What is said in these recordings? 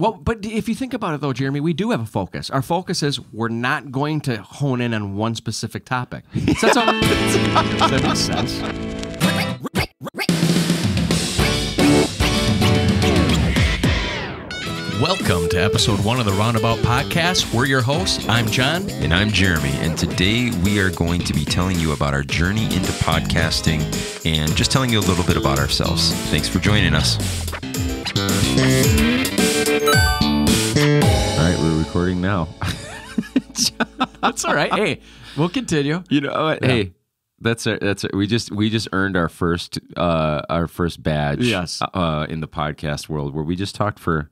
Well, but if you think about it, though, Jeremy, we do have a focus. Our focus is we're not going to hone in on one specific topic. So that's all. That makes sense. Welcome to episode 1 of the Roundabout Podcast. We're your hosts. I'm John. And I'm Jeremy. And today we are going to be telling you about our journey into podcasting and just telling you a little bit about ourselves. Thanks for joining us. All right, we're recording now. That's all right. Hey, we'll continue. You know what? Yeah. Hey, that's it. We just earned our first badge. Yes. In the podcast world, where we just talked for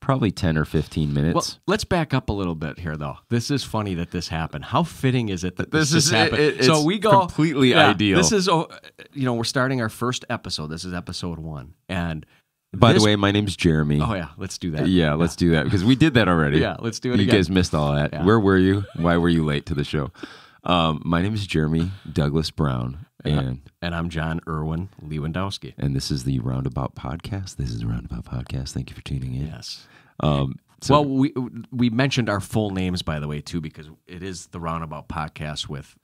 probably 10 or 15 minutes. Well, let's back up a little bit here, though. This is funny that this happened. How fitting is it that this happened? So we go completely ideal. This is, we're starting our first episode. This is episode 1, and by the way, my name's Jeremy. Oh yeah, let's do that. Yeah, let's do that because we did that already. Yeah, let's do it. You again. guys missed all that. Yeah. Where were you? Why were you late to the show? My name is Jeremy Douglas Brown, and I'm John Irwin Lewandowski. And this is the Roundabout Podcast. Thank you for tuning in. Yes. So, well, we mentioned our full names, by the way, too, because it is the Roundabout Podcast with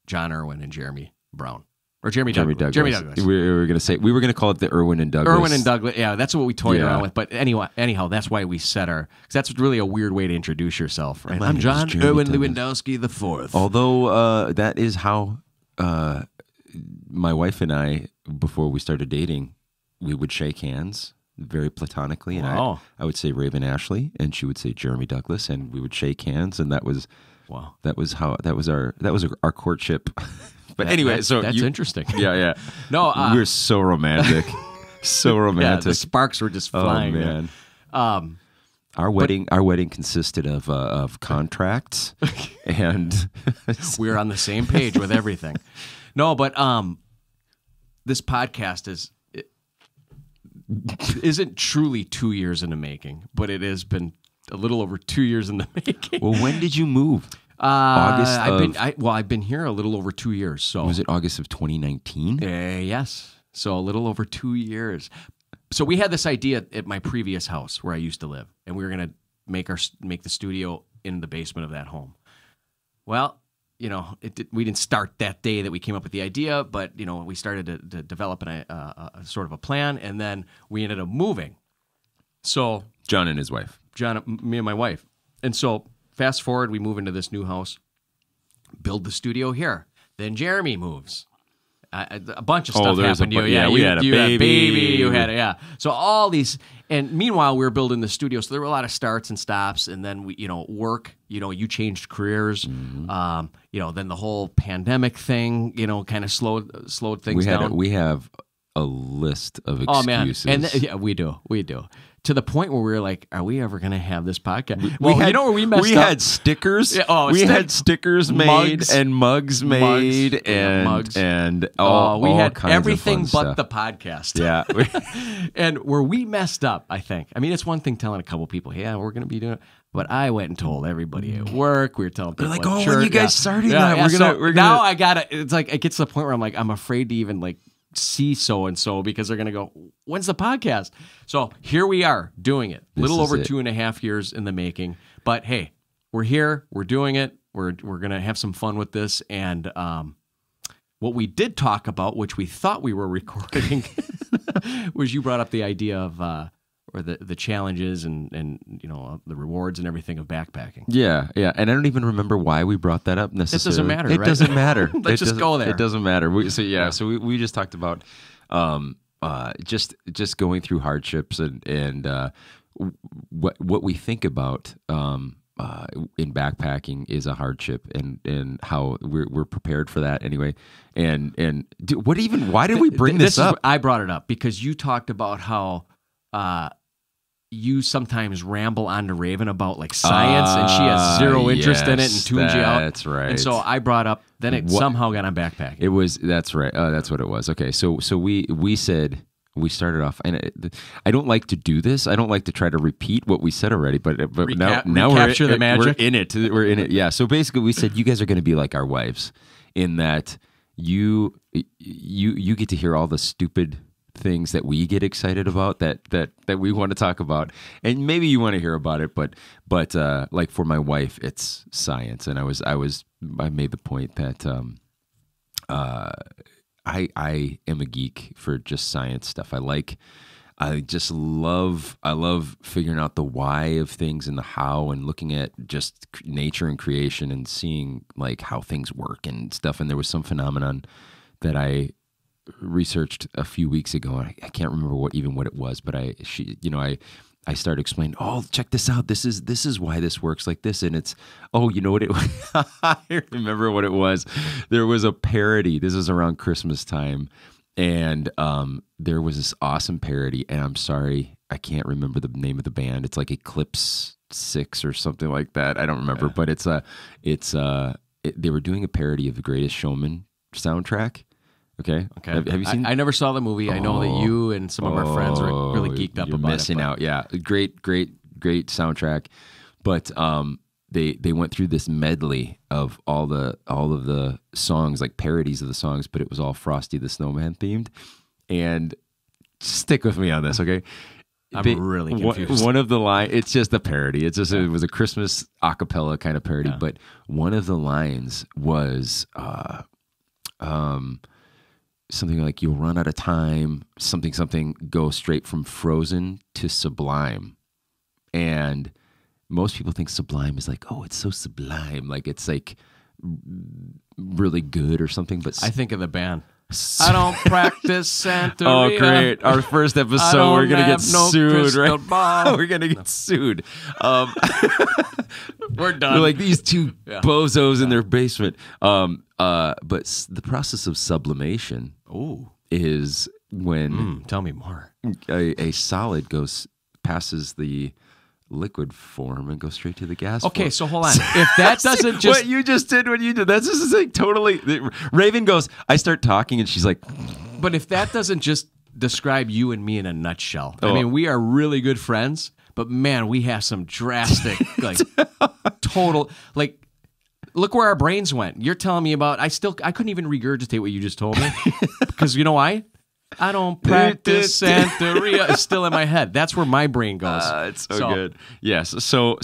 John Irwin and Jeremy Brown. Or Jeremy Douglas. Jeremy Douglas. We were going to call it the Irwin and Douglas. Irwin and Douglas. Yeah, that's what we toyed around with. But anyhow, that's why we set because that's really a weird way to introduce yourself, right? I'm John Irwin Lewandowski the Fourth. Although that is how my wife and I, before we started dating, we would shake hands very platonically, and I would say Raven Ashley, and she would say Jeremy Douglas, and we would shake hands, and that was our courtship. But anyway, that's you, interesting. Yeah. No, we were so romantic, so romantic. Yeah, the sparks were just flying. Oh man. Our wedding consisted of contracts, and we were on the same page with everything. No, but this podcast isn't truly 2 years in the making, but it has been a little over 2 years in the making. Well, when did you move? August. I've been here a little over 2 years. So was it August of 2019? Yes. So a little over 2 years. So we had this idea at my previous house where I used to live, and we were going to make the studio in the basement of that home. Well, we didn't start that day that we came up with the idea, but we started to develop a sort of a plan, and then we ended up moving. So John and his wife. Me and my wife, and so. Fast forward, we move into this new house, build the studio here. Then Jeremy moves. A bunch of stuff happened to you. Yeah, we had a baby. You had So all these, and meanwhile, we were building the studio. So there were a lot of starts and stops. And then we, work. You changed careers. Mm-hmm. Then the whole pandemic thing, kind of slowed things down. We have a list of excuses. Oh man, and we do. To the point where we were like, are we ever going to have this podcast? Where we messed up? We had stickers. Yeah, we had stickers made and mugs made and we had kinds everything of fun but stuff. the podcast. Yeah. And where we messed up, I think. I mean, it's one thing telling a couple people, yeah, we're going to be doing it. But I went and told everybody at work. We were telling people, they're like, when you guys starting that, we're gonna. Now I got it. It's like it gets to the point where I'm afraid to even see so-and-so because they're going to go, when's the podcast? So here we are doing it. A little over 2.5 years in the making. But hey, we're here. We're doing it. We're going to have some fun with this. And what we did talk about, which we thought we were recording, was you brought up the idea of or the challenges and the rewards and everything of backpacking. Yeah. And I don't even remember why we brought that up necessarily. It doesn't matter, It right? doesn't matter. Let's just go there. It doesn't matter. So we just talked about just going through hardships and what we think about in backpacking is a hardship and how we're prepared for that anyway. And why did we bring this up? I brought it up because you talked about how you sometimes ramble on to Raven about science, and she has zero interest in it and tunes you out. That's right. And so I brought up, then it somehow got on backpacking. That's right. That's what it was. Okay, so we said, we started off, and I don't like to do this. I don't like to try to repeat what we said already, but now recapture the magic. We're in it. We're in it. Yeah. So basically, we said you guys are going to be like our wives in that you get to hear all the stupid things that we get excited about that we want to talk about, and maybe you want to hear about it, but like for my wife, it's science, and I made the point that I am a geek for just science stuff. I love figuring out the why of things and the how, and looking at just nature and creation and seeing like how things work and stuff. And there was some phenomenon that I researched a few weeks ago. I can't remember what it was, but I started explaining, oh, check this out. This is why this works like this. And it's, oh, you know what it was? I remember what it was. There was a parody. This is around Christmas time. And there was this awesome parody, and I'm sorry, I can't remember the name of the band. It's like Eclipse 6 or something like that. I don't remember, but they were doing a parody of The Greatest Showman soundtrack. Okay. Have you seen? I never saw the movie. I know that you and some of our friends were really geeked up about it. Missing out. Yeah, great soundtrack. But they went through this medley of all of the songs, like parodies of the songs, but it was all Frosty the Snowman themed. And stick with me on this, okay? I'm really confused. One of the lines, it's just a parody. It was a Christmas a cappella kind of parody, but one of the lines was something like, "You'll run out of time, something, go straight from frozen to sublime." And most people think sublime is like, oh, it's so sublime, like it's like really good or something. But I think of the band. I don't practice Santeria. Oh, great! Our first episode, we're gonna get sued, right? We're gonna get sued. We're done. We're like these two bozos in their basement. But the process of sublimation is when tell me more. A solid passes the liquid form and goes straight to the gas. Okay, form. So hold on. If that doesn't just what you just did when you did that's just like totally. Raven goes. I start talking and she's like, but if that doesn't just describe you and me in a nutshell. I mean, we are really good friends, but man, we have some drastic, like total, like. Look where our brains went. You're telling me about. I couldn't even regurgitate what you just told me because you know why? I don't practice Santeria. It's still in my head. That's where my brain goes. It's so good. Yes. So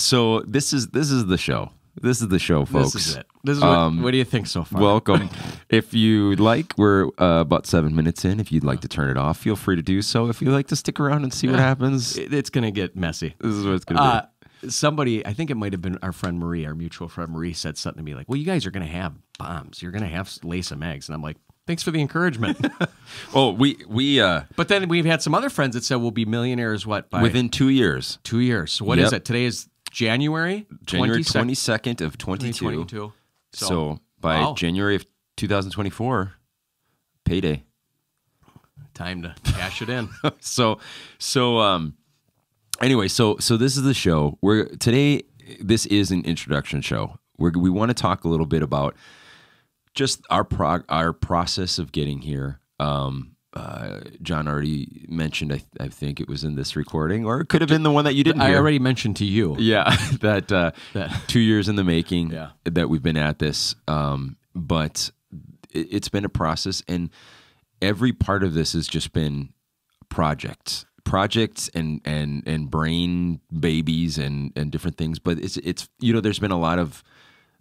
this is the show. This is the show, folks. This is it. This is what do you think so far? Welcome. If you like, we're about 7 minutes in. If you'd like to turn it off, feel free to do so. If you'd like to stick around and see what happens, it's going to get messy. This is what it's going to be. Somebody, I think it might have been our friend Marie, our mutual friend Marie, said something to me like, well, you guys are going to have bombs. You're going to have lay some eggs. And I'm like, thanks for the encouragement. Oh, we but then we've had some other friends that said we'll be millionaires, by within 2 years. 2 years. So what is it? Today is January 22nd of 2022. So by January of 2024, payday. Time to cash it in. Anyway, so this is the show. Today this is an introduction show. We want to talk a little bit about just our process of getting here. John already mentioned, I think it was in this recording, or it could have been the one that you didn't hear. I already mentioned to you. Yeah, that 2 years in the making that we've been at this. But it's been a process, and every part of this has just been projects and brain babies and different things. But it's there's been a lot of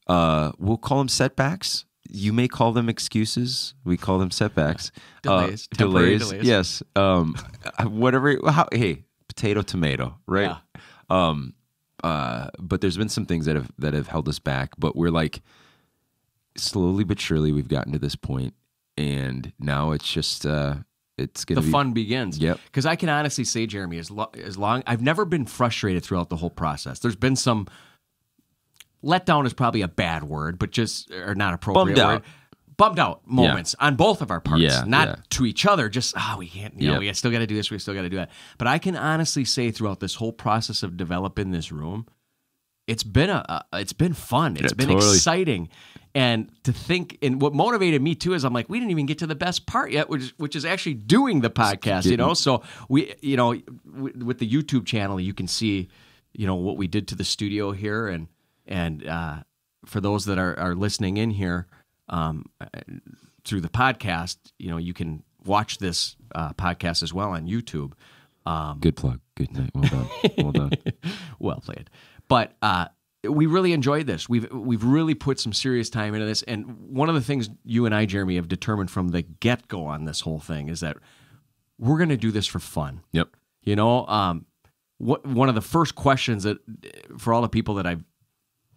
we'll call them setbacks. You may call them excuses. We call them setbacks. Delays. Yes. Whatever. Hey, potato, tomato, right? Yeah. But there's been some things that have held us back. But we're like, slowly but surely, we've gotten to this point, and now it's just it's gonna the fun begins. Yep. Because I can honestly say, Jeremy, as long I've never been frustrated throughout the whole process. There's been some. Letdown is probably a bad word, but or not appropriate word. Bummed out moments on both of our parts, not to each other. Just we can't. We still got to do this. We still got to do that. But I can honestly say, throughout this whole process of developing this room, it's been fun. It's been exciting, and to think. And what motivated me too is I'm like, we didn't even get to the best part yet, which is actually doing the podcast. So we, with the YouTube channel, you can see, what we did to the studio here And for those that are listening in here through the podcast, watch this podcast as well on YouTube. Good plug. Good night. Well done. Well done. Well played. But we really enjoyed this. We've really put some serious time into this. And one of the things you and I, Jeremy, have determined from the get-go on this whole thing is that we're going to do this for fun. Yep. You know, one of the first questions that for all the people that I've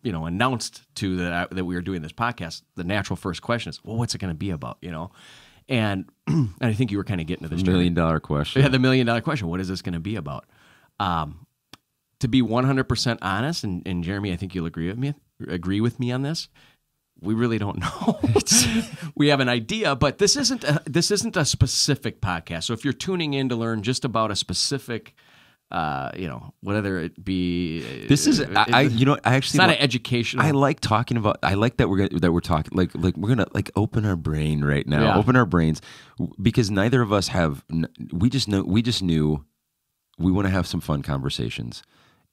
announced to that we were doing this podcast, the natural first question is, well, what's it going to be about? You know, and I think you were kind of getting to this $1 million question. Yeah, the $1 million question. What is this going to be about? To be 100% honest, and Jeremy, I think you'll agree with me on this. We really don't know. We have an idea, but this isn't a specific podcast. So if you're tuning in to learn just about a specific, whether it be, this is I actually it's not an educational. I like talking about. I like that we're talking like we're gonna like open our brain right now. Yeah. Open our brains because neither of us have. We just knew we want to have some fun conversations.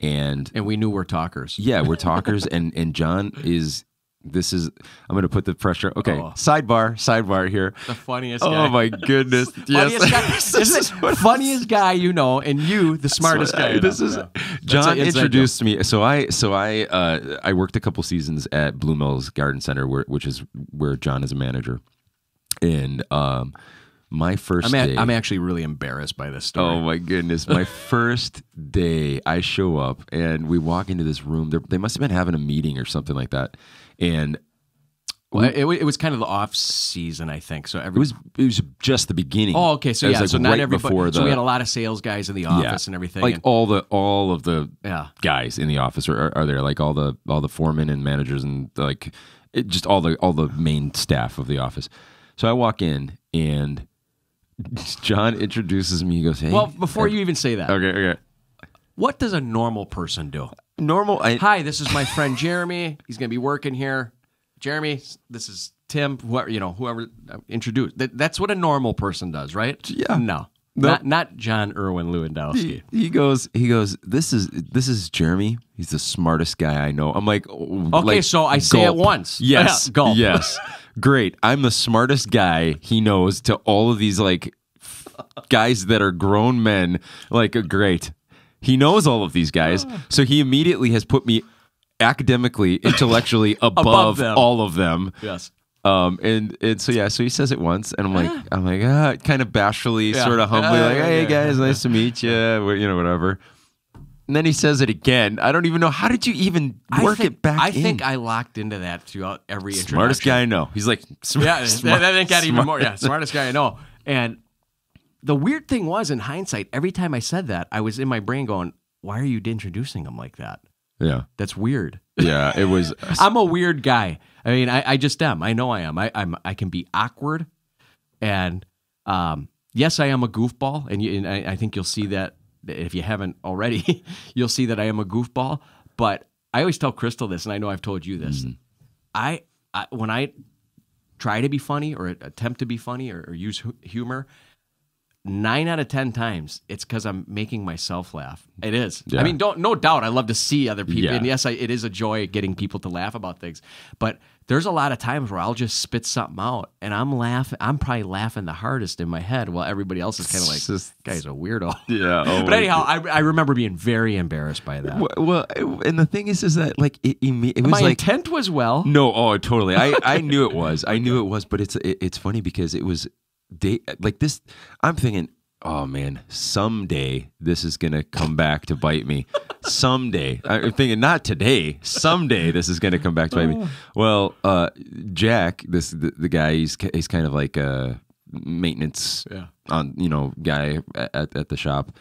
And we knew we're talkers. Yeah, we're talkers, and John is. This is. I'm going to put the pressure. Okay, sidebar here. The funniest guy. Oh my goodness! Funniest guy. Isn't it funniest guy you know, and you the smartest guy. This is John introduced me. So I worked a couple seasons at Blue Mills Garden Center, which is where John is a manager, and my first day. I'm actually really embarrassed by this story. Oh my goodness. My first day, I show up and we walk into this room. They must have been having a meeting or something like that. And it was kind of the off season, I think. So it was just the beginning. Oh, okay. So yeah, so not right everybody. So we had a lot of sales guys in the office and everything. Like all of the guys in the office are there. Like all the foremen and managers and like just all the main staff of the office. So I walk in and John introduces me. He goes, "Hey." Well, before you even say that, okay. What does a normal person do? Hi, this is my friend Jeremy. He's going to be working here. Jeremy, this is Tim. Whoever introduced. That's what a normal person does, right? Yeah. No. Not John Irwin Lewandowski. He goes. This is Jeremy. He's the smartest guy I know. I'm like, okay, so I say it once. Yes, yeah, gulp. Yes. Great. I'm the smartest guy he knows to all of these like guys that are grown men. Like, great. He knows all of these guys, so he immediately has put me academically, intellectually above all of them. Yes. And so he says it once, and I'm like, kind of bashfully, sort of humbly, like, hey guys, nice to meet you, whatever. And then he says it again. I don't even know. How did you even work it back in? I think I locked into that throughout every introduction. Smartest guy I know. He's like, that got even more. Yeah, smartest guy I know. And the weird thing was, in hindsight, every time I said that, I was in my brain going, why are you introducing him like that? Yeah. That's weird. Yeah, it was. I'm a weird guy. I mean, I just am. I know I am. I can be awkward. And yes, I am a goofball. And I think you'll see that. If you haven't already, you'll see that I am a goofball. But I always tell Crystal this, and I know I've told you this. Mm-hmm. When I try to be funny or attempt to be funny or use humor, 9 out of 10 times it's because I'm making myself laugh. It is. Yeah. I mean, no doubt. I love to see other people, and yes, it is a joy getting people to laugh about things. But there's a lot of times where I'll just spit something out, and I'm laughing. I'm probably laughing the hardest in my head, while everybody else is kind of like, "This guy's a weirdo." Yeah. Oh but anyhow, I remember being very embarrassed by that. Well, and the thing is that like it was my like intent was well. No, totally. I knew it was. I knew it was. But it's funny because it was like this. I'm thinking, oh man, someday this is gonna come back to bite me. Someday, I'm thinking not today. Someday this is gonna come back to bite me. Well, Jack, the guy, he's kind of like a maintenance guy at the shop,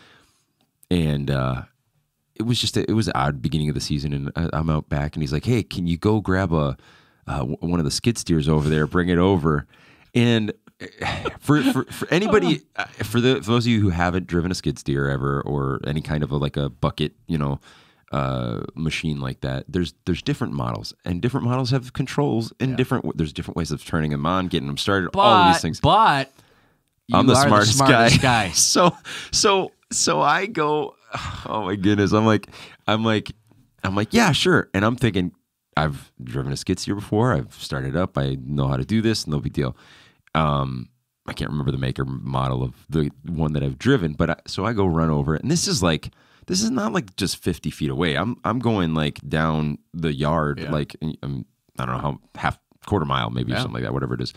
and it was an odd beginning of the season, and I'm out back, and he's like, hey, can you go grab one of the skid steers over there, bring it over, and for anybody, for those of you who haven't driven a skid steer ever, or any kind of like a bucket, machine like that, there's different models, and different models have controls, and there's different ways of turning them on, getting them started, all of these things. But I'm the smartest guy. So I go, oh my goodness, I'm like, yeah, sure, and I'm thinking, I've driven a skid steer before, I've started up, I know how to do this, no big deal. I can't remember the maker model of the one that I've driven, but so I go run over it, and this is not like just 50 feet away. I'm going like down the yard, like I don't know how quarter mile maybe or something like that, whatever it is.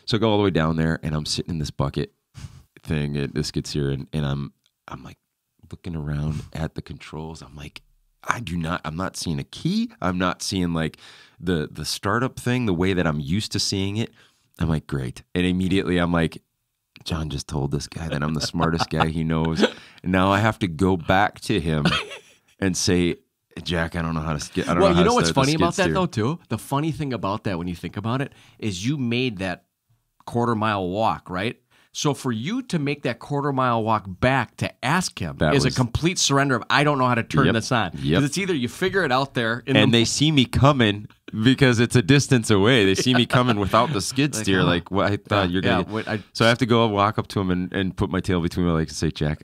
So I go all the way down there, and I'm sitting in this bucket thing at the skid steer, and I'm like looking around at the controls. I'm like, I'm not seeing a key. I'm not seeing like the startup thing the way that I'm used to seeing it. I'm like, great. And immediately I'm like, John just told this guy that I'm the smartest guy he knows. And now I have to go back to him and say, Jack, I don't know how to get. Well, you know what's funny about that though, too? The funny thing about that, when you think about it, is you made that quarter-mile walk, right? So for you to make that quarter-mile walk back to ask him is a complete surrender of, I don't know how to turn this on. Because it's either you figure it out there. They see me coming because it's a distance away. They see me coming without the skid steer. Like, well, I thought you're going to. So I have to go walk up to him and put my tail between my legs and say, Jack,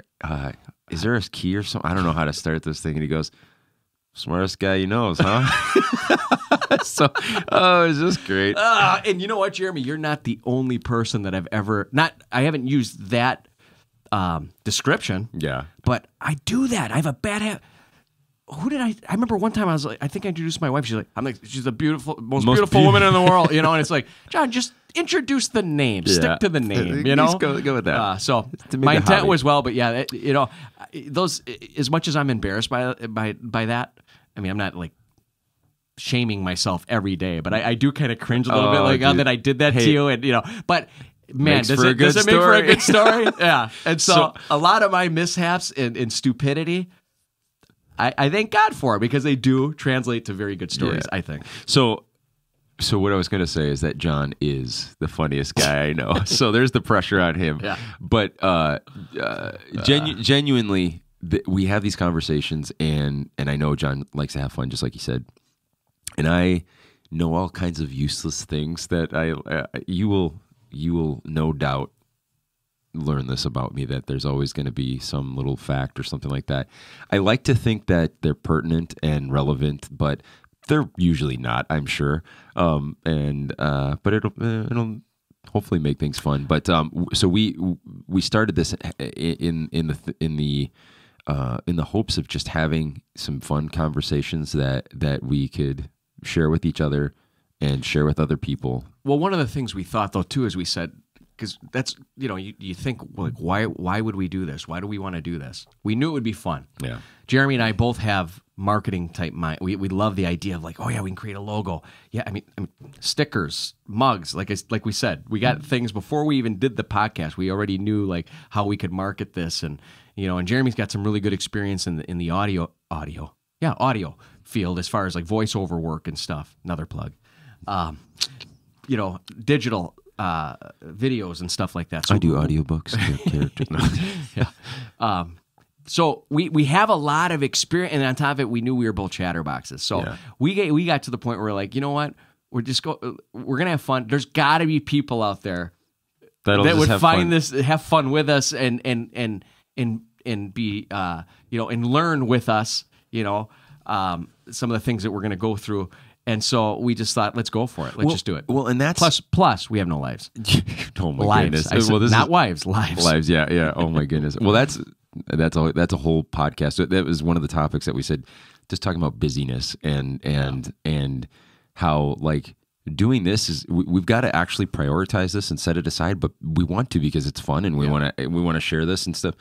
is there a key or something? I don't know how to start this thing. And he goes, smartest guy he knows, huh? So, it's just great. And you know what, Jeremy? You're not the only person that I've ever I haven't used that description. Yeah. But I do that. I have a bad habit. Who did I remember one time I was like, I think I introduced my wife. She's the most beautiful woman in the world, you know? And it's like, John, just introduce the name. Stick to the name, you know? Go with that. So my intent was well, but yeah, you know, those, as much as I'm embarrassed by that, I mean, I'm not like shaming myself every day, but I do kind of cringe a little bit, like, that I did that to you, and you know, but man, does it make for a good story? Yeah. And so a lot of my mishaps and stupidity, I thank God for, because they do translate to very good stories, I think. So what I was going to say is that John is the funniest guy I know. So there's the pressure on him. Yeah. But genuinely, we have these conversations, and I know John likes to have fun, just like he said. And I know all kinds of useless things that you will no doubt learn this about me, that there's always going to be some little fact or something like that. I like to think that they're pertinent and relevant, but they're usually not, I'm sure. But it'll hopefully make things fun. But so we started this in the hopes of just having some fun conversations that we could share with each other and share with other people. Well, one of the things we thought, though, too, is we said, because that's, you know, you think, like, why would we do this? Why do we want to do this? We knew it would be fun. Yeah. Jeremy and I both have marketing type mind. We love the idea of, like, oh yeah, we can create a logo. Yeah, I mean stickers, mugs. Like we said, we got things before we even did the podcast. We already knew like how we could market this, and you know, and Jeremy's got some really good experience in the audio field as far as like voiceover work and stuff. Another plug. You know, digital videos and stuff like that. So I do audiobooks. Yeah. So we have a lot of experience, and on top of it, we knew we were both chatterboxes. So we got to the point where we're like, you know what? We're gonna have fun. There's got to be people out there that would find this, have fun with us, and be you know, and learn with us. You know, some of the things that we're gonna go through. And so we just thought, let's go for it. Let's just do it. Well, and that's plus we have no lives. Oh my lives. goodness! Well, not wives, lives. Lives. Yeah. Oh my goodness. Well, that's a whole podcast. That was one of the topics that we said, just talking about busyness and how, like, doing this is, we've got to actually prioritize this and set it aside, but we want to because it's fun and we want to share this and stuff.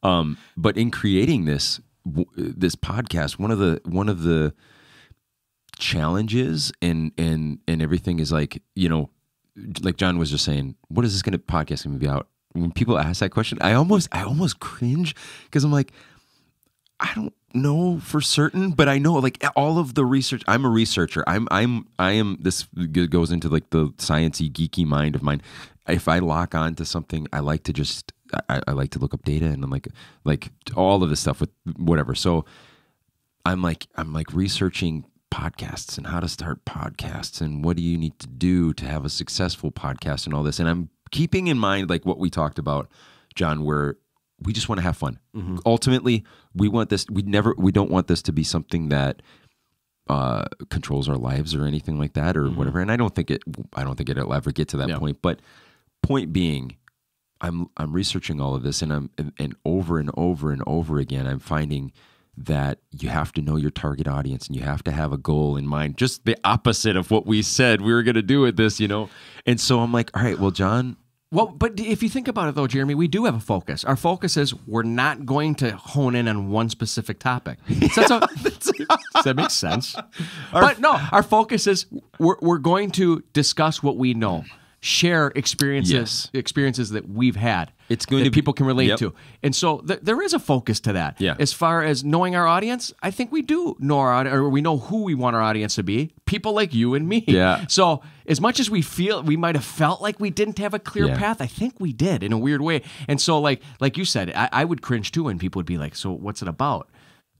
Yeah. But in creating this podcast, one of the challenges and everything is, like, you know, like John was just saying, what is this podcast going to be out? When people ask that question, I almost cringe, because I'm like, I don't know for certain, but I know, like, all of the research. I'm a researcher. I am. This goes into like the sciencey, geeky mind of mine. If I lock on to something, I like to just I like to look up data, and I'm like all of this stuff with whatever. So I'm like researching podcasts and how to start podcasts and what do you need to do to have a successful podcast and all this. And I'm keeping in mind, like, what we talked about, John, where we just want to have fun. Mm-hmm. Ultimately, we want this. We don't want this to be something that controls our lives or anything like that, or whatever. And I don't think it'll ever get to that point. But point being, I'm researching all of this, and and over and over and over again, I'm finding that you have to know your target audience and you have to have a goal in mind. Just the opposite of what we said we were going to do with this, you know. And so I'm like, all right, well, John. Well, but if you think about it, though, Jeremy, we do have a focus. Our focus is we're not going to hone in on one specific topic. So does that make sense? But no, our focus is we're going to discuss what we know, share experiences that we've had. It's going that to people can relate to. And so there is a focus to that. Yeah. As far as knowing our audience, I think we do know our audience, or we know who we want our audience to be. People like you and me. Yeah. So as much as we might have felt like we didn't have a clear path, I think we did in a weird way. And so like you said, I would cringe too when people would be like, so what's it about?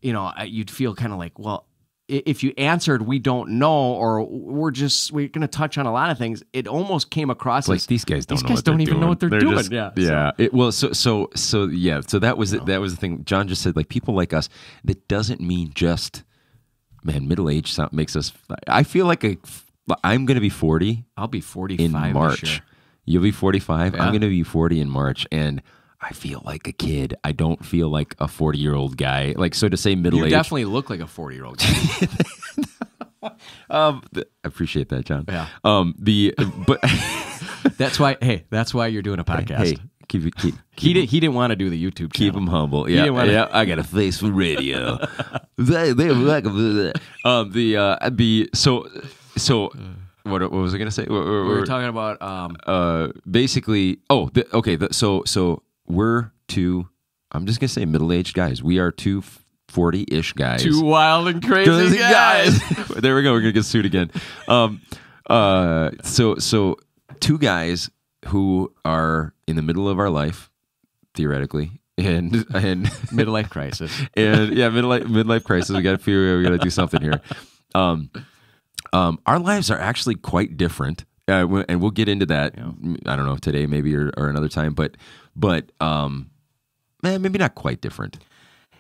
You know, you'd feel kind of like, well, if you answered we don't know, or we're going to touch on a lot of things, it almost came across like as these guys don't even know what they're doing. Just, so that was the thing. John just said, like, people like us. That doesn't mean just, man, middle age makes us. I feel like I'm going to be 40. I'll be 45 in March. This year. You'll be 45. Yeah. I'm going to be 40 in March, and I feel like a kid. I don't feel like a 40-year-old guy. Like, so to say middle age. You definitely look like a 40-year-old guy. I appreciate that, John. Yeah. But that's why you're doing a podcast. Hey, keep he didn't want to do the YouTube channel. Keep him humble. Yeah. I got a face for radio. They like so. What was I going to say? We were talking about basically. So we're two. I'm just going to say middle-aged guys. We are two 40-ish guys. Two wild and crazy guys. There we go. We're going to get sued again. So two guys who are in the middle of our life, theoretically, and midlife crisis. And midlife crisis. We got to figure. We got to do something here. Our lives are actually quite different, and we'll get into that. Yeah. I don't know, today maybe or another time, but maybe not quite different.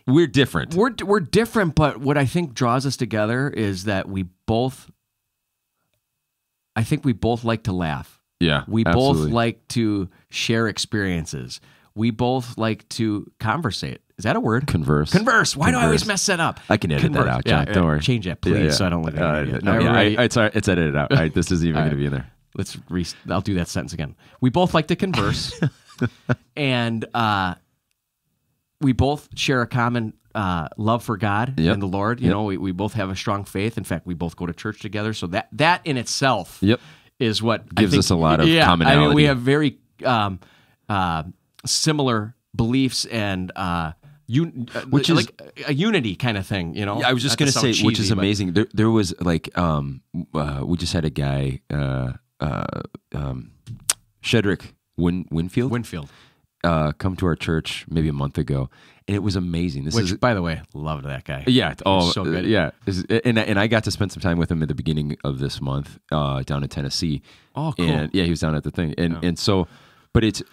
We're different. We're different, but what I think draws us together is that we both like to laugh. Yeah, we absolutely. both like to share experiences. We both like to conversate. Is that a word? Converse. Why do I always mess that up? I can edit that out, John. Don't worry. Change that, please, so I don't look at it. It's edited out. All right, this isn't even going to be in there. I'll do that sentence again. We both like to converse, and we both share a common love for God and the Lord. You know, we both have a strong faith. In fact, we both go to church together. So that in itself is what gives us a lot of commonality. I mean, we have very similar beliefs and which is like a unity kind of thing, you know. Yeah, I was just going to say, cheesy, which is amazing. There was like we just had a guy, Shedrick Winfield, come to our church maybe a month ago, and it was amazing. By the way, loved that guy. Yeah, so good. Yeah, and I got to spend some time with him at the beginning of this month down in Tennessee. Oh, cool. And yeah, he was down at the thing, and so, but it's.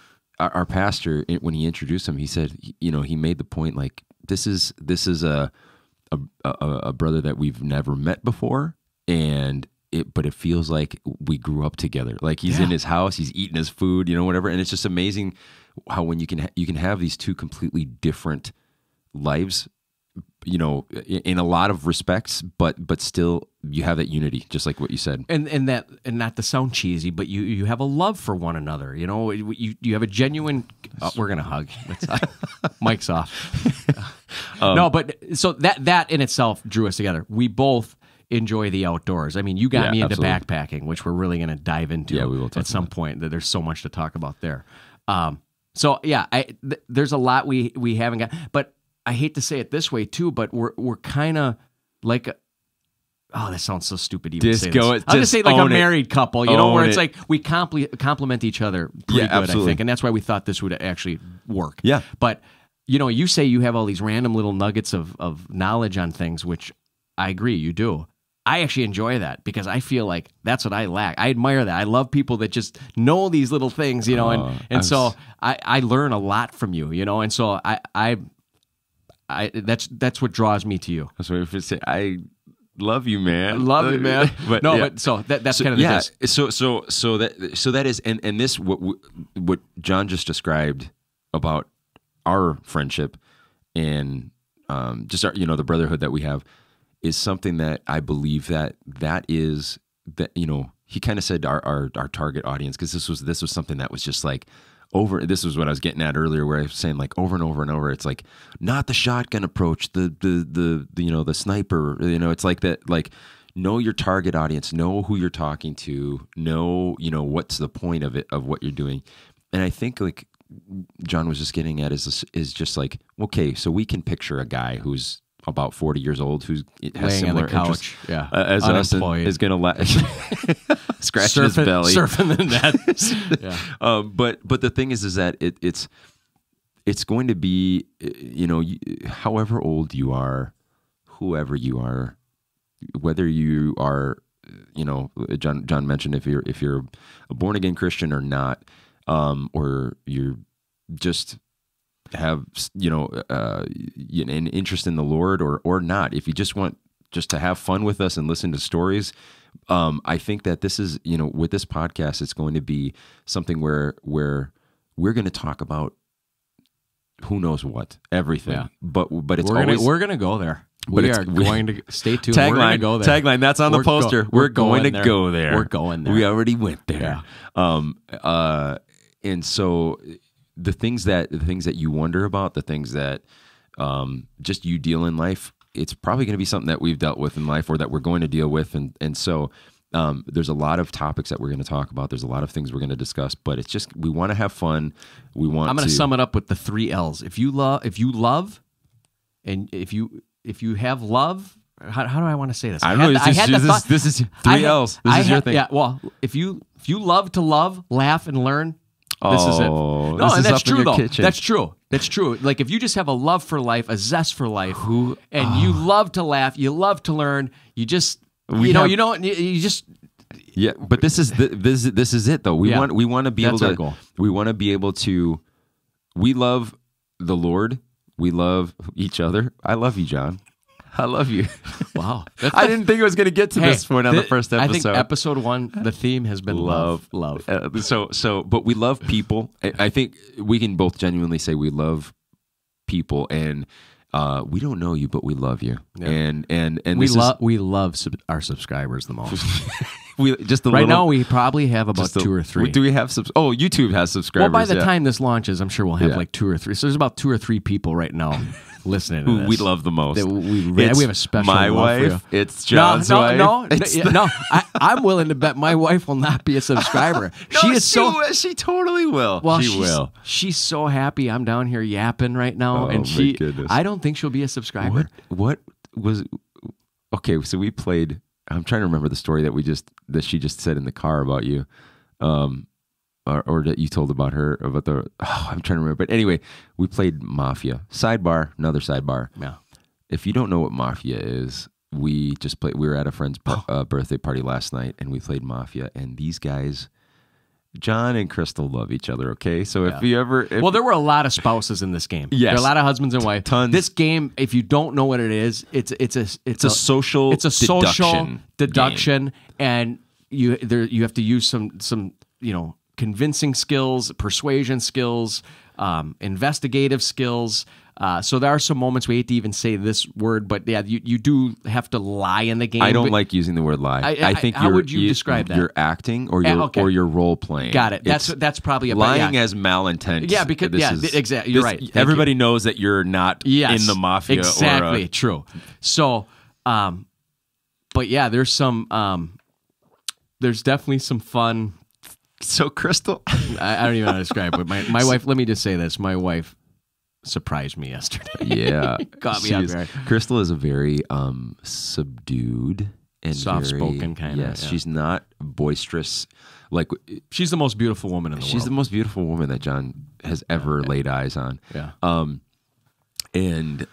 Our pastor, when he introduced him, he said, you know, he made the point, like, this is a brother that we've never met before, but it feels like we grew up together. Like, he's in his house, he's eating his food, you know, whatever. And it's just amazing how when you can have these two completely different lives, you know, in a lot of respects, but still you have that unity, just like what you said. And not to sound cheesy, but you have a love for one another. You know, you have a genuine. We're gonna hug. Mic's off. No, but so that in itself drew us together. We both enjoy the outdoors. I mean, you got me into backpacking, which we're really gonna dive into. Yeah, we will at some point. That there's so much to talk about there. So yeah, there's a lot we haven't got, but. I hate to say it this way too, but we're kind of like, that sounds so stupid to even say this. I'm going to say like a married couple, you know, where it's like we complement each other pretty good, absolutely. I think. And that's why we thought this would actually work. Yeah. But, you know, you say you have all these random little nuggets of knowledge on things, which I agree, you do. I actually enjoy that because I feel like that's what I lack. I admire that. I love people that just know these little things, you know, so I learn a lot from you, you know, and so I that's what draws me to you. That's what I say. love you, man. Love you, man. But no, yeah. but so that's kind of the gist. So that is, and this what John just described about our friendship and just our, the brotherhood that we have is something that I believe that is that, he kind of said our target audience, because this was something that was just like over. This was what I was getting at earlier, where I was saying like over and over and over. It's like not the shotgun approach, the sniper. It's like that. Like know your target audience, know who you're talking to, know what's the point of it, of what you're doing. And I think like John was just getting at is just like, okay, so we can picture a guy who's about 40 years old who has laying on similar the couch, as us, and is going to scratch his belly, surfing the net. Yeah. But the thing is that it's going to be, however old you are, whoever you are, whether you are, John mentioned if you're a born again Christian or not, or you're just have an interest in the Lord or not, if you just want just to have fun with us and listen to stories, I think that this is, with this podcast, it's going to be something where we're going to talk about who knows what, everything. Yeah. But it's we're gonna go there. We are going to stay tuned. Tagline, we're going to go there. Tagline. That's on the poster. We're going to go there. We're going there. We already went there. Yeah. And so the things that you wonder about, the things that just you deal in life, it's probably going to be something that we've dealt with in life or that we're going to deal with. And so there's a lot of topics that we're going to talk about. There's a lot of things we're going to discuss, but it's just, we want to have fun. I'm going to sum it up with the 3 L's. If you love, and if you have love, how do I want to say this? I don't know. This is 3 L's. This is your thing. Yeah. Well, if you love to love, laugh, and learn, this is it. No, and that's true though. Kitchen. That's true. That's true. Like if you just have a love for life, a zest for life, and you love to laugh, you love to learn, you just you just. Yeah, but this is it though. We want to be able to. Our goal. We want to be able to. We love the Lord. We love each other. I love you, John. I love you. Wow. I didn't think it was going to get to this point on the first episode. I think episode 1, the theme has been love. But we love people. I think we can both genuinely say we love people, and we don't know you, but we love you. Yeah. And we love our subscribers the most. Now we probably have about 2 or 3. Do we have YouTube has subscribers. Well, by the time this launches, I'm sure we'll have like 2 or 3. So there's about 2 or 3 people right now listening to who this. we love the most. We have a special my love wife. For you. It's John's wife. No. I'm willing to bet my wife will not be a subscriber. She totally will. Well, she will. She's so happy I'm down here yapping right now, and I don't think she'll be a subscriber. What was? Okay, so we played. I'm trying to remember the story that she just said in the car about you, or that you told about her about the. Oh, I'm trying to remember. But anyway, we played Mafia. Another sidebar. Yeah. If you don't know what Mafia is, we just played. We were at a friend's birthday party last night, and we played Mafia. And these guys, John and Crystal, love each other. Okay, so if you ever, well, there were a lot of spouses in this game. Yes, there are a lot of husbands and wives. Tons. This game, if you don't know what it is, it's a social deduction, and you have to use some convincing skills, persuasion skills, investigative skills. So there are some moments we hate to even say this word, but yeah, you do have to lie in the game. I don't like using the word lie. I think how would you describe that? You're acting or you're role playing. Got it. That's probably a lying as malintent. Yeah, because exactly. You're right. Everybody knows that you're not in the mafia. Exactly. True. So, but yeah, there's some. There's definitely some fun. So Crystal, I don't even know how to describe it. But my wife. Let me just say this: my wife surprised me yesterday. Yeah, caught me out there. Crystal is a very subdued and soft-spoken kind of. Yes, she's not boisterous. Like she's the most beautiful woman in the world. She's the most beautiful woman that John has ever laid eyes on. Yeah. And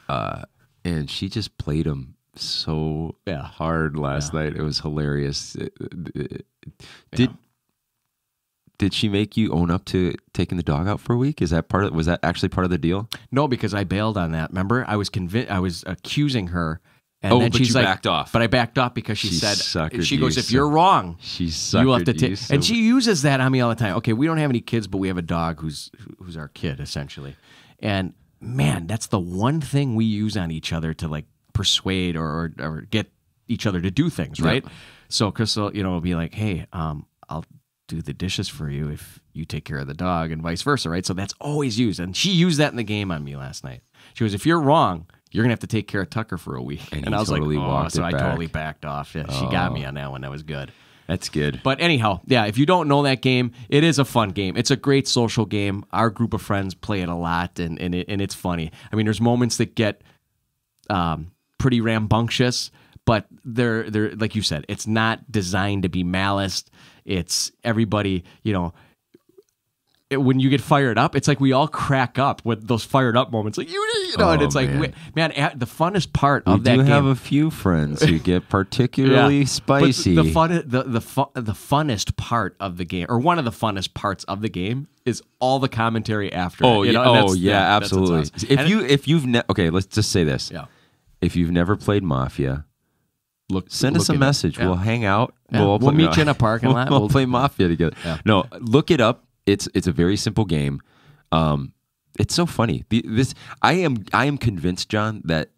she just played him so hard last night. It was hilarious. Did she make you own up to taking the dog out for a week? Was that actually part of the deal? No, because I bailed on that. Remember, I was convinced. I was accusing her And then but she's you like, backed off. But I backed off because she said, suckered she goes, you if so- you're wrong, She you have to suckered take. you so- And she uses that on me all the time. Okay, we don't have any kids, but we have a dog who's our kid essentially. And man, that's the one thing we use on each other to like persuade or get each other to do things, right? So Crystal, will be like, hey, I'll do the dishes for you if you take care of the dog, and vice versa, right? So that's always used, and she used that in the game on me last night. She goes, if you're wrong, you're gonna have to take care of Tucker for a week. And I was totally like, walked so it I back. totally backed off. Yeah, she got me on that one. That was good. That's good. But anyhow, yeah, if you don't know that game, it is a fun game. It's a great social game. Our group of friends play it a lot, and it's funny. I mean, there's moments that get pretty rambunctious, but they're like you said, it's not designed to be malice. It's everybody, when you get fired up, it's like we all crack up with those fired up moments. Like and it's like, man, the funnest part of that game. We do have a few friends who get particularly spicy. But the funnest part of the game, or one of the funnest parts of the game, is all the commentary after. Oh, it, yeah, absolutely. If you've okay, let's just say this. Yeah. If you've never played Mafia, send us a it up. message. Yeah. We'll hang out. Yeah. We'll meet you in a parking lot. We'll play Mafia together. Yeah. No, look it up. It's a very simple game. It's so funny. I am convinced, John, that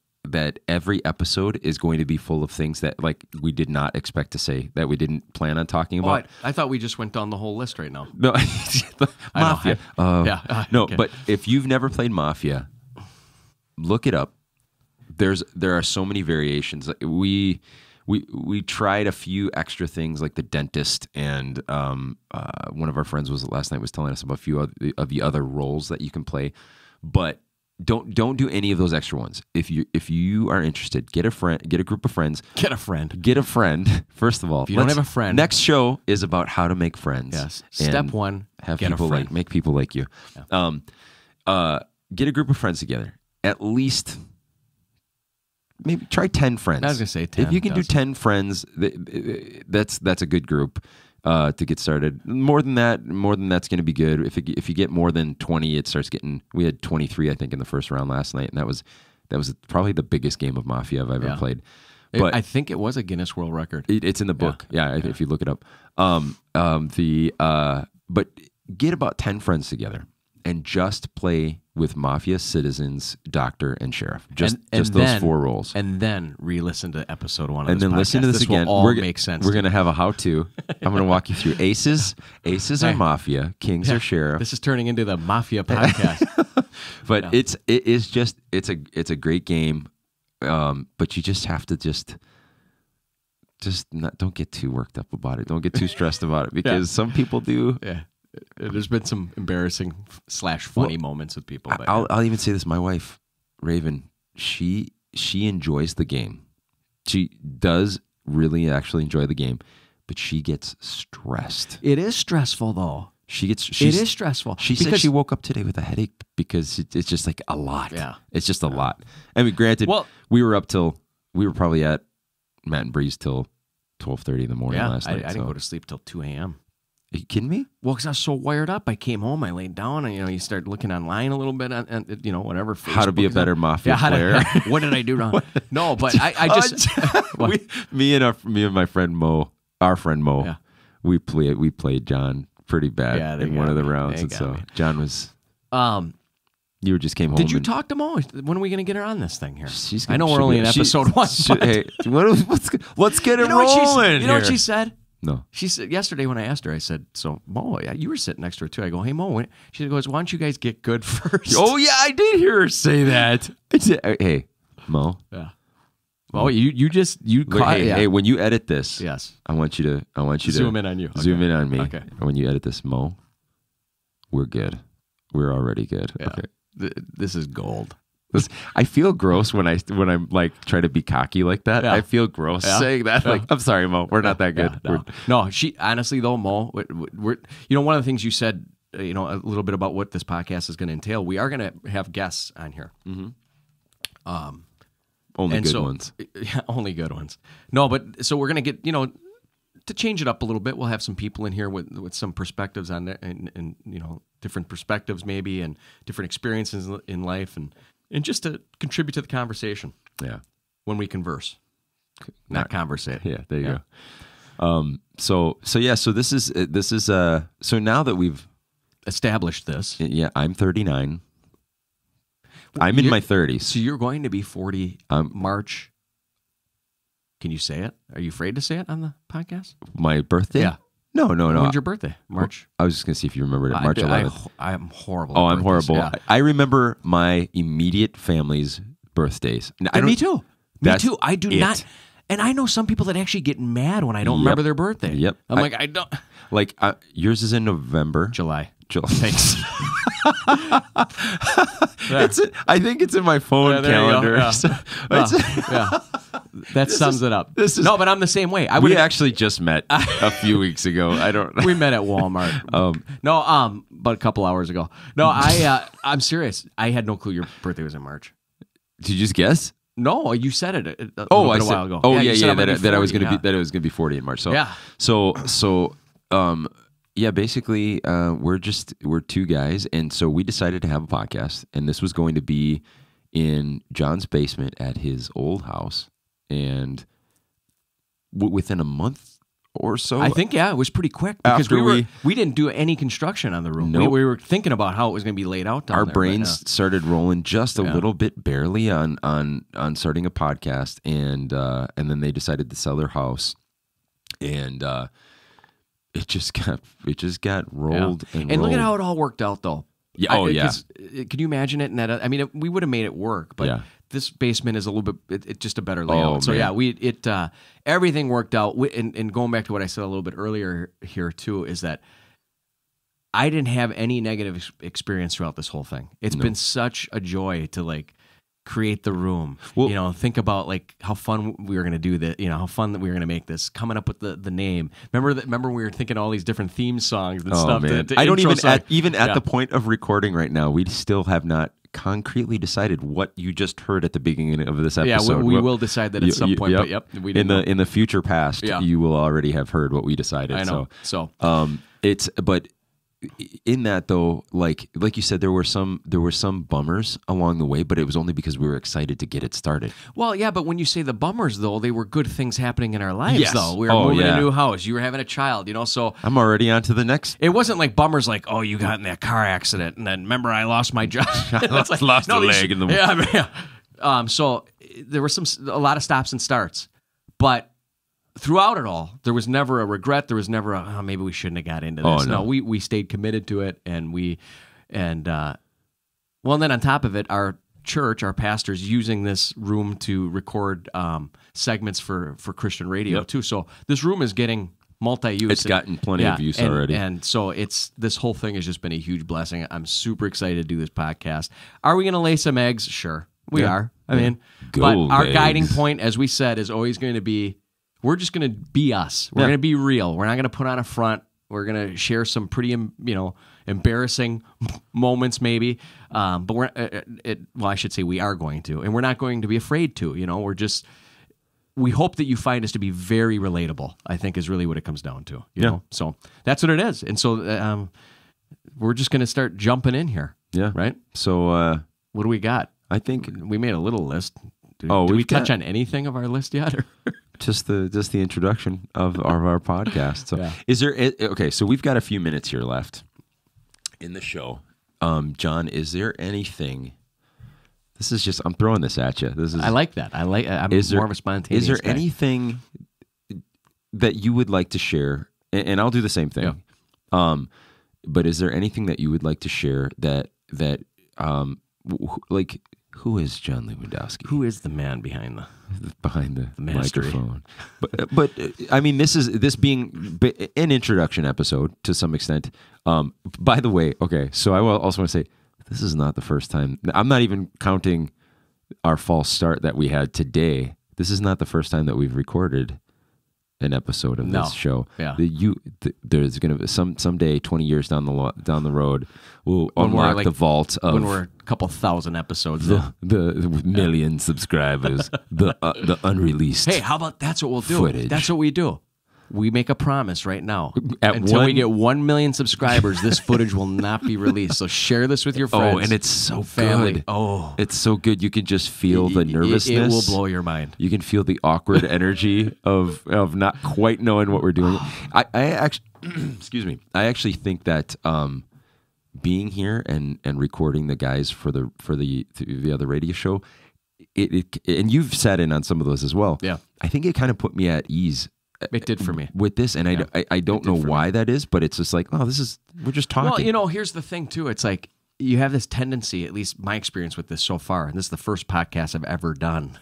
every episode is going to be full of things that like we did not expect to say, that we didn't plan on talking about. I thought we just went down the whole list right now. No, Mafia. No, okay. but if you've never played Mafia, look it up. There are so many variations. We tried a few extra things like the dentist, and one of our friends last night was telling us about a few of the other roles that you can play, but don't do any of those extra ones. If you are interested, get a friend, get a group of friends, get a friend. First of all, if you don't have a friend, next show is about how to make friends. Yes. Step one: have get people a friend. make people like you. Yeah. Get a group of friends together. At least. Maybe try 10 friends. I was gonna say 10. If you can do 10 friends, that's a good group to get started. More than that's going to be good. If you get more than 20, it starts getting. We had 23, I think, in the first round last night, and that was probably the biggest game of Mafia I've ever played. But I think it was a Guinness World Record. It's in the book. Yeah, if you look it up. But get about 10 friends together and just play with Mafia, Citizens, Doctor, and Sheriff. Just those 4 roles. And then re-listen to episode 1 of and this then podcast. Listen to this again. Will all make sense. We're going to have a how-to. I'm going to walk you through Aces. Aces are Mafia. Kings are Sheriff. This is turning into the Mafia podcast. But it's a great game. But you just have to don't get too worked up about it. Don't get too stressed about it, because some people do. Yeah. There's been some embarrassing / funny moments with people. But I'll even say this: my wife, Raven, she enjoys the game. She does really actually enjoy the game, but she gets stressed. It is stressful, though. It is stressful. She said she woke up today with a headache because it's just like a lot. Yeah, it's just a lot. I mean, granted, we were probably at Matt and Breeze till 12:30 in the morning last night. I didn't go to sleep till 2 a.m. Are you kidding me? Well, because I was so wired up. I came home, I laid down, and you start looking online a little bit, and whatever. Facebook how to be a better Mafia player. What did I do wrong? No, but I just me and my friend Mo, our friend Mo, we played John pretty bad in one of the rounds, and so John was. You just came home. Did you talk to Mo? When are we going to get her on this thing here? I know we're only in episode 1. Hey, let's get it rolling. You know what she said? No. She said yesterday when I asked her, I said, so Mo, you were sitting next to her too. I go, hey Mo, she goes, why don't you guys get good first? Oh yeah, I did hear her say that. Hey, Mo. Yeah. Oh, you caught it. Hey, when you edit this, yes, I want you to zoom in on you. Zoom in on me. Okay. And when you edit this, Mo, we're good. We're already good. Yeah. Okay. This is gold. I feel gross when I'm like try to be cocky like that. Yeah. I feel gross saying that. Like, I'm sorry, Mo, we're not that good. No, she honestly though, Mo, we're one of the things you said, a little bit about what this podcast is going to entail. We are going to have guests on here. Mm-hmm. Only good ones. Yeah, only good ones. No, but so we're going to get to change it up a little bit. We'll have some people in here with some perspectives on it, and different perspectives maybe, and different experiences in life, and just to contribute to the conversation. Yeah. When we converse. not conversate. Yeah, there you go. So this is so now that we've established this. Yeah, I'm 39. I'm in my 30s. So you're going to be 40 March. Can you say it? Are you afraid to say it on the podcast? My birthday? Yeah. No. When's your birthday? March? I was just going to see if you remembered it. March 11th. I'm horrible. Oh, I'm horrible. Yeah. I remember my immediate family's birthdays. Me too. Me too. I do not. And I know some people that actually get mad when I don't remember their birthday. Yep. I'm like, I don't. Like, yours is in November. July. Thanks. I think it's in my phone calendar. That sums it up. No, but I'm the same way. We actually just met a few weeks ago. We met at Walmart. But a couple hours ago. No, I'm serious. I had no clue your birthday was in March. Did you just guess? No, you said it a while ago. Oh, yeah, that I was going to be 40 in March. So yeah. Yeah, basically, we're two guys, and so we decided to have a podcast, and this was going to be in John's basement at his old house, and within a month or so, I think, it was pretty quick because we didn't do any construction on the room. Nope. We were thinking about how it was going to be laid out. Our brains started rolling just a little bit, barely on starting a podcast, and then they decided to sell their house, and. It just got rolled and look at how it all worked out, though. Yeah. Can you imagine it? I mean, we would have made it work, but this basement is a little bit. It's just a better layout. Everything worked out. And going back to what I said a little bit earlier here too, is that I didn't have any negative experience throughout this whole thing. It's been such a joy to create the room. Well, think about how fun we were going to do that. How fun that we were going to make this. Coming up with the name. Remember we were thinking all these different theme songs and stuff. Man. I don't even at the point of recording right now. We still have not concretely decided what you just heard at the beginning of this episode. Yeah, we will decide that at some point. Yep. But we didn't in the future past, you will already have heard what we decided. I know. So but. In that though, like you said, there were some bummers along the way, but it was only because we were excited to get it started. Well, yeah, but when you say the bummers though, they were good things happening in our lives. Yes. Though we were moving a new house, you were having a child, so I'm already on to the next. It wasn't like bummers like, oh, you got in that car accident, and then remember I lost my job. lost a leg in the yeah. So there were a lot of stops and starts, but. Throughout it all, there was never a regret. There was never maybe we shouldn't have got into this. No, we stayed committed to it, and and then on top of it, our church, our pastors using this room to record segments for Christian radio too. So this room is getting multi-use. It's gotten plenty of use already, and so this whole thing has just been a huge blessing. I'm super excited to do this podcast. Are we going to lay some eggs? Sure, we are. I mean, but our guiding point, as we said, is always going to be. We're just going to be us. We're going to be real. We're not going to put on a front. We're going to share some pretty, embarrassing moments maybe. But I should say we are going to. And we're not going to be afraid to. We hope that you find us to be very relatable, I think is really what it comes down to. You know? So that's what it is. And so we're just going to start jumping in here. Yeah. Right? So what do we got? I think we made a little list. Did we touch on anything of our list yet? Just the introduction of our podcast. So is there okay? So we've got a few minutes here left in the show. John, is there anything? This is just I'm throwing this at you. I like that. I'm more of a spontaneous. Is there anything that you would like to share? And I'll do the same thing. Yeah. But is there anything that you would like to share that who is John Lewandowski? Who is the man behind the microphone? But I mean, this being an introduction episode to some extent. By the way, okay, so I also want to say this is not the first time. I'm not even counting our false start that we had today. This is not the first time that we've recorded an episode of this show. Yeah. There's going to someday 20 years down the road we'll unlock the vault of when we're a couple thousand episodes the million subscribers, the unreleased. Hey, how about that's what we'll do? Footage. That's what we do. we make a promise right now. Until we get 1 million subscribers, this footage will not be released. So share this with your friends. Oh, and it's so family. good. Oh, it's so good. You can just feel the nervousness. It will blow your mind. You can feel the awkward energy of not quite knowing what we're doing. I actually, excuse me. I actually think that being here and recording the guys for the other radio show, and you've sat in on some of those as well. Yeah, I think it kind of put me at ease. It did for me with this, and I don't know why that is, but it's just like, oh, we're just talking. Well, here's the thing too. It's like you have this tendency, at least my experience with this so far, and this is the first podcast I've ever done.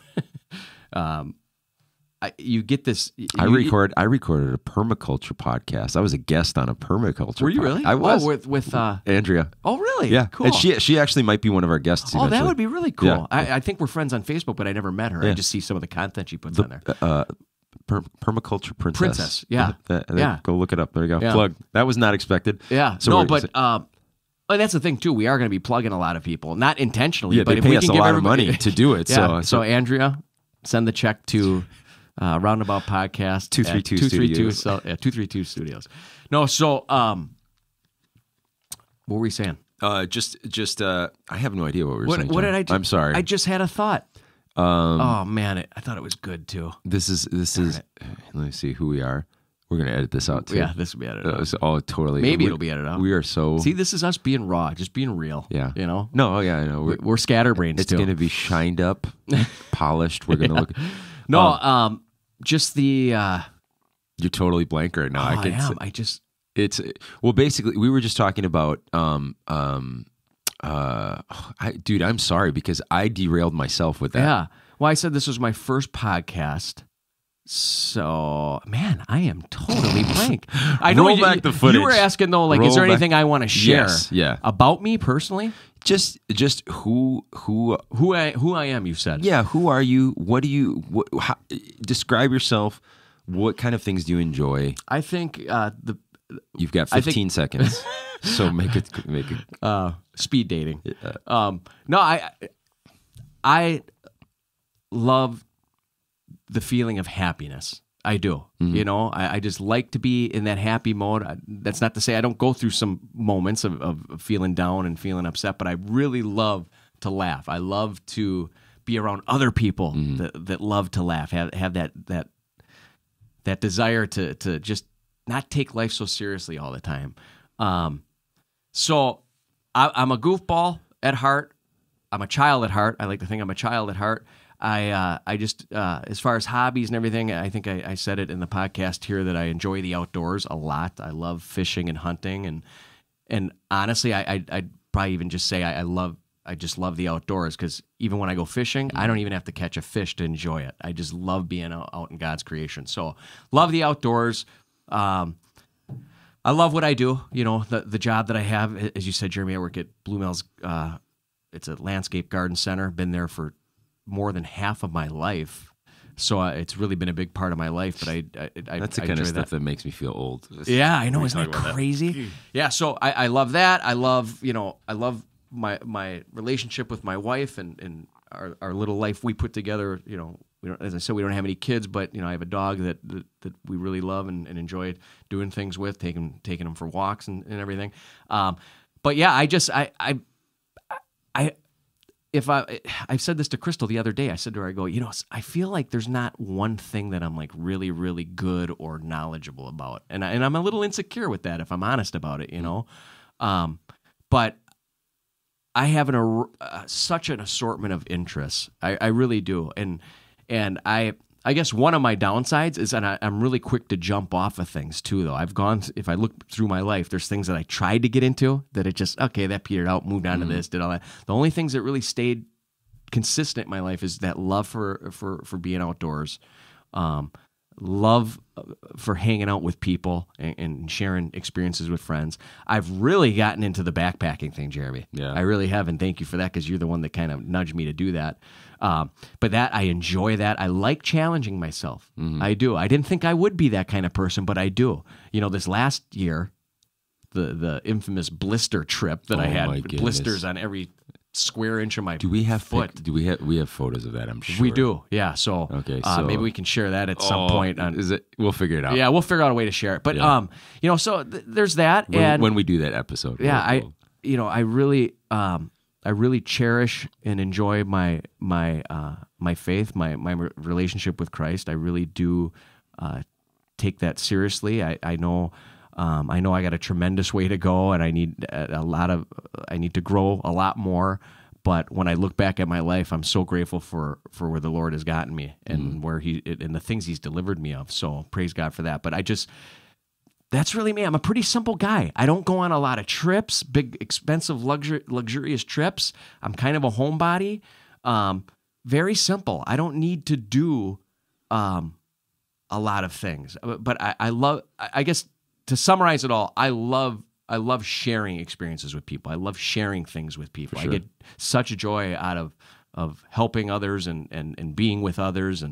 You get this. I recorded a permaculture podcast. I was a guest on a permaculture. Were you really? I was with Andrea. Oh, really? Yeah, cool. And she actually might be one of our guests. Oh, eventually. that would be really cool. Yeah. I think we're friends on Facebook, but I never met her. Yeah. I just see some of the content she puts on there. Permaculture Princess. Yeah. Go look it up. There you go. Yeah. Plug. That was not expected. Yeah. So And that's the thing too. We are going to be plugging a lot of people, not intentionally. Yeah, but they if pay we us can a give lot of money to do it. Yeah. So Andrea, send the check to Roundabout Podcast 232 Studios. 232 Studios. No. So what were we saying? I have no idea what we were saying. What did I do? I'm sorry. I just had a thought. Oh man, I thought it was good too. This is. Let me see who we are. We're gonna edit this out too. Yeah, this will be edited out. It's all totally. Maybe it'll be edited out. We are so. See, this is us being raw, just being real. Yeah. No. Oh yeah, I know. We're scatterbrains It's too. gonna be shined up, polished. We're gonna look. No. Just the. You're totally blank right now. I am. It's basically we were just talking about. Dude, I'm sorry because I derailed myself with that. Yeah. Well, I said this was my first podcast. So, man, I am totally blank. I know Roll back the footage. You were asking though, like, is there anything I want to share? Yes, yeah. About me personally? Just who I am. You said. Yeah. Who are you? What do you? Describe yourself. What kind of things do you enjoy? I think You've got 15 seconds, so make it. Speed dating. No, I love the feeling of happiness. I do. Mm-hmm. I just like to be in that happy mode. That's not to say I don't go through some moments of feeling down and feeling upset, but I really love to laugh. I love to be around other people that love to laugh, have that desire to just not take life so seriously all the time. So I'm a goofball at heart. I'm a child at heart. I like to think I'm a child at heart. I just as far as hobbies and everything, I think I said it in the podcast here that I enjoy the outdoors a lot. I love fishing and hunting, and honestly, I'd probably even just say I just love the outdoors because even when I go fishing, I don't even have to catch a fish to enjoy it. I just love being out in God's creation. So love the outdoors. I love what I do. The job that I have, as you said, Jeremy, I work at Blue Mills. It's a landscape garden center. Been there for more than half of my life, so it's really been a big part of my life. But that's the kind of stuff that makes me feel old. Yeah, I know. Isn't that crazy? Yeah, so I love that. I love my relationship with my wife and our little life we put together. As I said, we don't have any kids, but I have a dog that we really love and enjoy doing things with, taking them for walks and everything. But yeah, I've said this to Crystal the other day. I said to her, I go, I feel like there's not one thing that I'm like really, really good or knowledgeable about. And I'm a little insecure with that, if I'm honest about it, But I have such an assortment of interests. I really do. And I guess one of my downsides is that I'm really quick to jump off of things too, though. If I look through my life, there's things that I tried to get into that it just, okay, that petered out, moved on to this, did all that. The only things that really stayed consistent in my life is that love for being outdoors, love for hanging out with people and sharing experiences with friends. I've really gotten into the backpacking thing, Jeremy. Yeah. I really have, and thank you for that because you're the one that kind of nudged me to do that. But I enjoy that. I like challenging myself. I do. I didn't think I would be that kind of person, but I do. This last year, the infamous blister trip that I had, blisters on every square inch of my Do we have foot. we have photos of that? I'm sure We do, yeah. So, Okay, so- maybe we can share that at some point. Is it? We'll figure it out. Yeah, we'll figure out a way to share it. But Yeah. so there's that, When we do that episode. yeah, we'll- I really cherish and enjoy my faith, my relationship with Christ. I really do take that seriously. I know I got a tremendous way to go, and I need to grow a lot more. But when I look back at my life, I'm so grateful for where the Lord has gotten me and where and the things He's delivered me of. So praise God for that. But that's really me. I'm a pretty simple guy. I don't go on a lot of trips, big, expensive, luxurious trips. I'm kind of a homebody. Very simple. I don't need to do a lot of things. But I guess to summarize it all, I love sharing experiences with people. I love sharing things with people. Sure. I get such joy out of helping others and being with others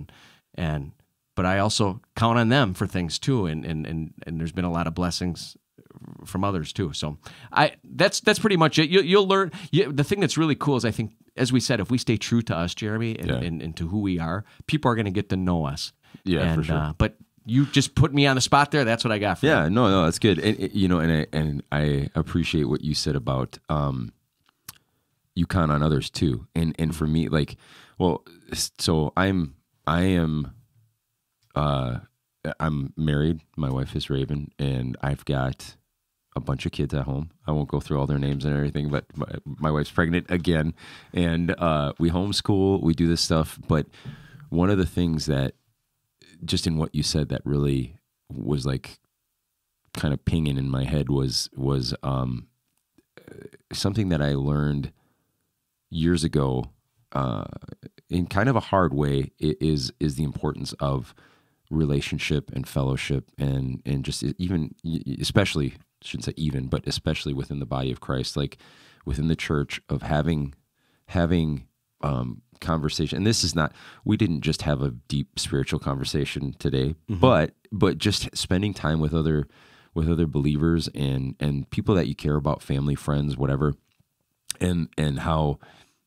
but I also count on them for things too, and there's been a lot of blessings from others too. So that's pretty much it. You'll learn. The thing that's really cool is, I think, as we said, if we stay true to us, Jeremy, and to who we are, people are going to get to know us. Yeah, for sure. But you just put me on the spot there. That's what I got for you. Yeah, no, that's good. And I appreciate what you said about you count on others too. And for me, so I'm married. My wife is Raven, and I've got a bunch of kids at home. I won't go through all their names and everything, but my wife's pregnant again, and we homeschool. We do this stuff, but one of the things that, just in what you said, that really was like kind of pinging in my head was something that I learned years ago in kind of a hard way. Is the importance of relationship and fellowship and just even, especially, shouldn't say even, but especially within the body of Christ, like within the church, of having conversation. And this is not, we didn't just have a deep spiritual conversation today, but just spending time with other believers and people that you care about, family, friends, whatever, and how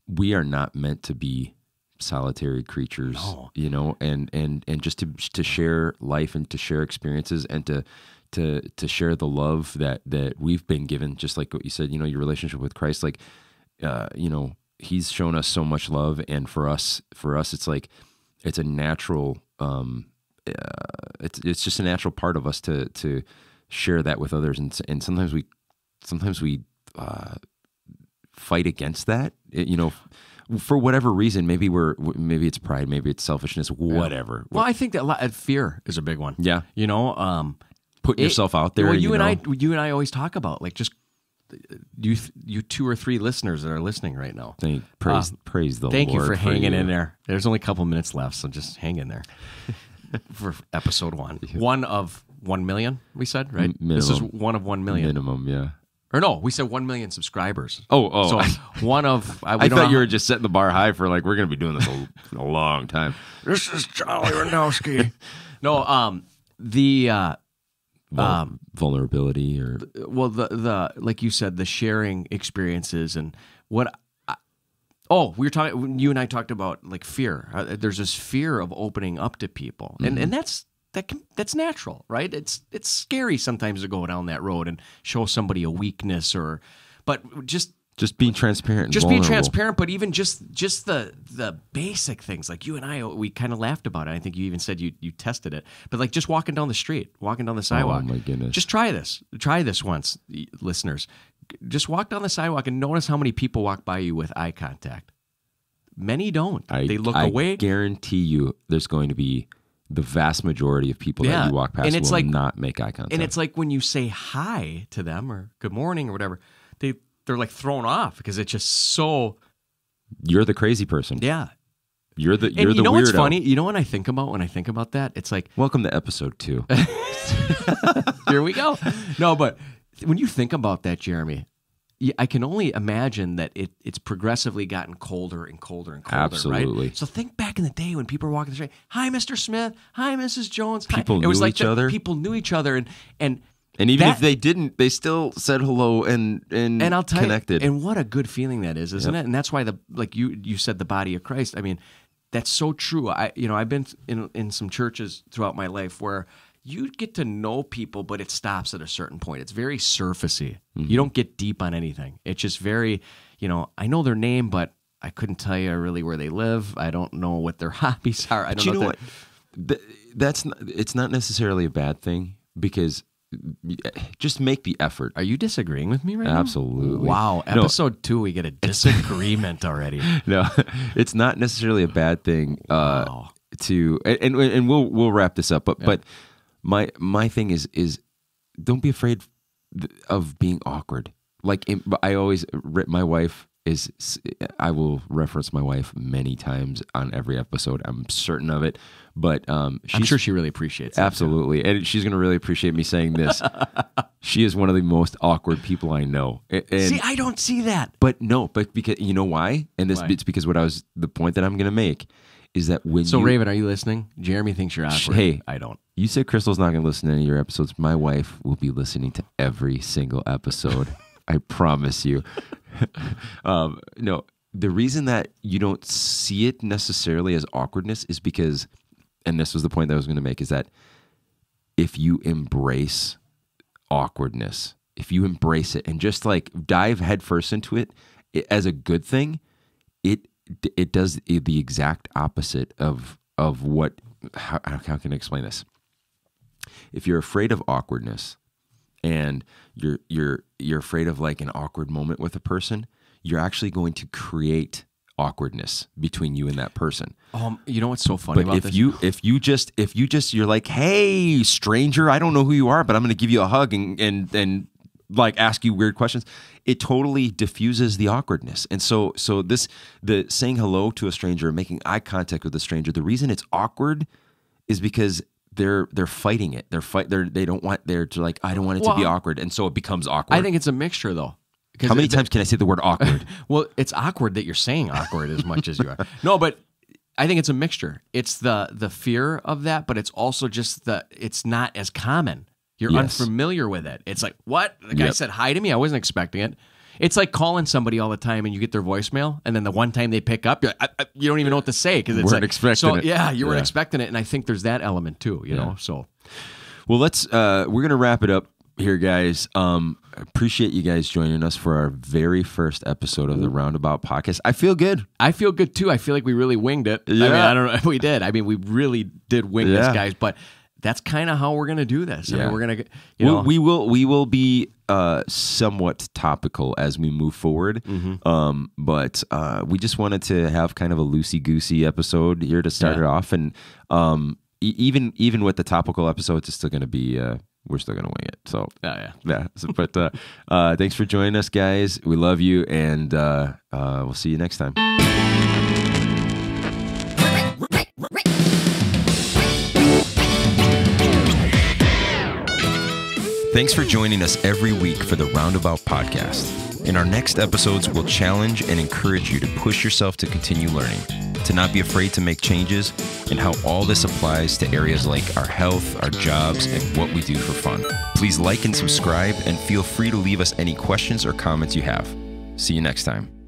we are not meant to be solitary creatures, and just to share life and to share experiences and to share the love that we've been given, just like what you said, your relationship with Christ, like, He's shown us so much love, and for us, it's like, it's a natural, it's just a natural part of us to share that with others, and sometimes we fight against that, for whatever reason. Maybe it's pride, maybe it's selfishness, whatever. Well, I think that fear is a big one. Yeah, putting yourself out there. Well, you and I always talk about, like, just you 2 or 3 listeners that are listening right now. Praise the Lord. Thank you for hanging in there. There's only a couple minutes left, so just hang in there for episode 1. One of 1 million, we said, right? Minimum. This is one of 1 million. Minimum, yeah. Or no, we said 1 million subscribers. Oh. So one of... I thought you were just setting the bar high for, like, we're going to be doing this a long time. This is Charlie Randowski. No, vulnerability, or the like you said, the sharing experiences, and we were talking, you and I talked about, like, fear. There's this fear of opening up to people, and that's natural, right? It's scary sometimes to go down that road and show somebody a weakness, but just being transparent. Just being transparent, but even just the basic things, like you and I, we kind of laughed about it. I think you even said you tested it, but like just walking down the street, walking down the sidewalk. Oh my goodness! Just try this once, listeners. Just walk down the sidewalk and notice how many people walk by you with eye contact. Many don't. They look away. I guarantee you, there's going to be the vast majority of people that you walk past and will not make eye contact. And it's like when you say hi to them or good morning or whatever, they're like thrown off because it's just so. You're the crazy person. Yeah. You're the weirdo. What's funny? You know what I think about when I think about that? It's like, welcome to episode 2. Here we go. No, but when you think about that, Jeremy, I can only imagine that it's progressively gotten colder and colder and colder. Absolutely. Right? So think back in the day when people were walking the street. Hi, Mr. Smith. Hi, Mrs. Jones. People knew each other. People knew each other, and And even if they didn't, they still said hello and I'll tell connected. You, and what a good feeling that is, isn't it? And that's why like you said, the body of Christ. I mean, that's so true. I've been in some churches throughout my life where you get to know people, but it stops at a certain point. It's very surfacey. Mm-hmm. You don't get deep on anything. It's just very, I know their name, but I couldn't tell you really where they live. I don't know what their hobbies are. I don't know what. It's not necessarily a bad thing, because just make the effort. Are you disagreeing with me right now? Absolutely. Wow. Episode 2, we get a disagreement already. No, it's not necessarily a bad thing. Wow. And we'll wrap this up. But my thing is don't be afraid of being awkward. Like my wife is, I will reference my wife many times on every episode. I'm certain of it. But I'm sure she really appreciates it. Absolutely. And she's going to really appreciate me saying this. She is one of the most awkward people I know. And, see, I don't see that. But because you know why? And it's because the point that I'm going to make is that Raven, are you listening? Jeremy thinks you're awkward. Hey, I don't. You said Crystal's not going to listen to any of your episodes. My wife will be listening to every single episode. I promise you. No, the reason that you don't see it necessarily as awkwardness is because, and this was the point that I was going to make, is that if you embrace awkwardness, if you embrace it and just like dive headfirst into it as a good thing, it does the exact opposite of what. How can I explain this? If you're afraid of awkwardness, and you're afraid of like an awkward moment with a person, you're actually going to create awkwardness between you and that person. You know what's so funny about this? If you just you're like, hey, stranger, I don't know who you are, but I'm going to give you a hug and like ask you weird questions, it totally diffuses the awkwardness. And so the saying hello to a stranger, making eye contact with a stranger, the reason it's awkward is because they're fighting it. They don't want I don't want it to be awkward, and so it becomes awkward. I think it's a mixture though. How many times can I say the word awkward? Well, it's awkward that you're saying awkward as much as you are. No, but I think it's a mixture. It's the fear of that, but it's also just it's not as common. You're unfamiliar with it. It's like, what? The guy said hi to me? I wasn't expecting it. It's like calling somebody all the time and you get their voicemail, and then the one time they pick up, you don't even know what to say because it's expecting it. Yeah, you weren't expecting it, and I think there's that element too. You know, so. Well, we're gonna wrap it up here, guys. Appreciate you guys joining us for our very first episode of the Roundabout Podcast. I feel good. I feel good too. I feel like we really winged it. Yeah. I mean, I don't know if we did. I mean, we really did wing this, guys, but that's kind of how we're going to do this. I mean, we're going to, we will be somewhat topical as we move forward. Mm-hmm. But we just wanted to have kind of a loosey-goosey episode here to start it off. And even with the topical episodes, it's still going to be, we're still going to wing it. So, but thanks for joining us, guys. We love you, and we'll see you next time. Thanks for joining us every week for the Roundabout Podcast. In our next episodes, we'll challenge and encourage you to push yourself to continue learning, to not be afraid to make changes, and how all this applies to areas like our health, our jobs, and what we do for fun. Please like and subscribe, and feel free to leave us any questions or comments you have. See you next time.